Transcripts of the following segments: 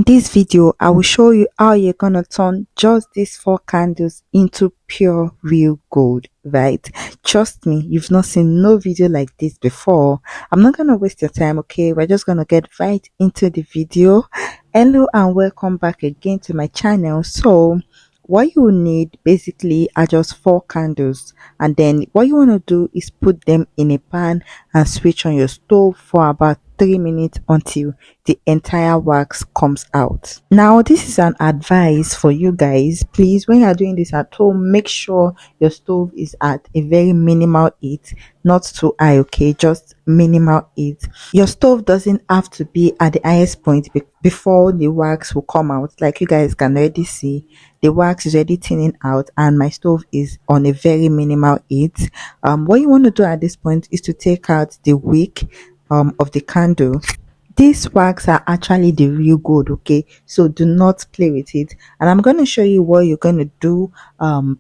this video, I will show you how you're gonna turn just these four candles into pure real gold, right? Trust me, you've not seen no video like this before. I'm not gonna waste your time, okay? We're just gonna get right into the video. Hello and welcome back again to my channel. So what you will need basically are just four candles, and then what you want to do is put them in a pan and switch on your stove for about 3 minutes until the entire wax comes out. Now, this is an advice for you guys. Please, when you are doing this at home, make sure your stove is at a very minimal heat, not too high, okay? Just minimal heat. Your stove doesn't have to be at the highest point before the wax will come out. Like you guys can already see, the wax is already thinning out, and my stove is on a very minimal heat. What you want to do at this point is to take out the wick of the candle. These wax are actually the real gold, okay? So do not play with it. And I'm going to show you what you're going to do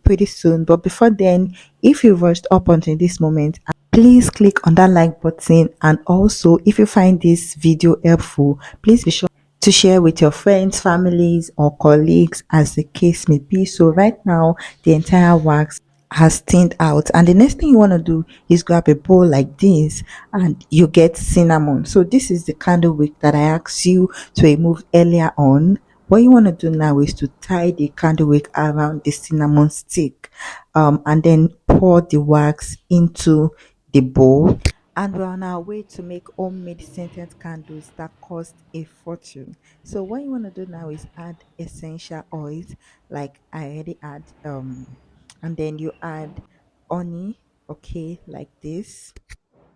pretty soon. But before then, if you rushed up until this moment, please click on that like button. And also, if you find this video helpful, please be sure to share with your friends, families, or colleagues as the case may be. So right now, the entire wax has thinned out, and the next thing you want to do is grab a bowl like this and you get cinnamon. So this is the candle wick that I asked you to remove earlier on. What you want to do now is to tie the candle wick around the cinnamon stick, and then pour the wax into the bowl. And we're on our way to make homemade scented candles that cost a fortune. So what you want to do now is add essential oils, like I already add and then you add honey, okay, like this.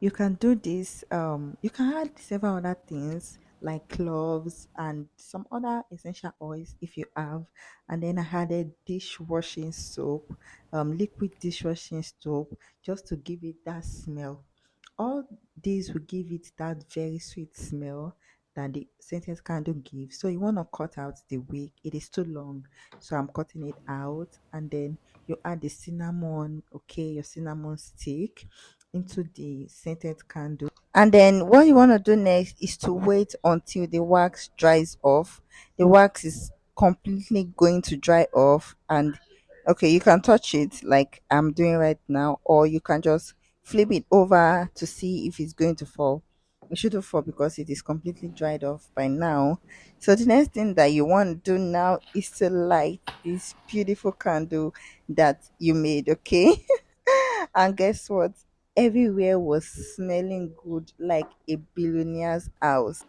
You can do this, you can add several other things like cloves and some other essential oils if you have. And then I added dishwashing soap, liquid dishwashing soap, just to give it that smell. All these will give it that very sweet smell that the scented candle gives. So you want to cut out the wick. It is too long, so I'm cutting it out. And then you add the cinnamon, okay, your cinnamon stick into the scented candle. And then what you want to do next is to wait until the wax dries off. The wax is completely going to dry off, and okay, you can touch it like I'm doing right now, or you can just flip it over to see if it's going to fall. It shouldn't fall because it is completely dried off by now. So the next thing that you want to do now is to light this beautiful candle that you made, okay? And guess what? Everywhere was smelling good like a billionaire's house.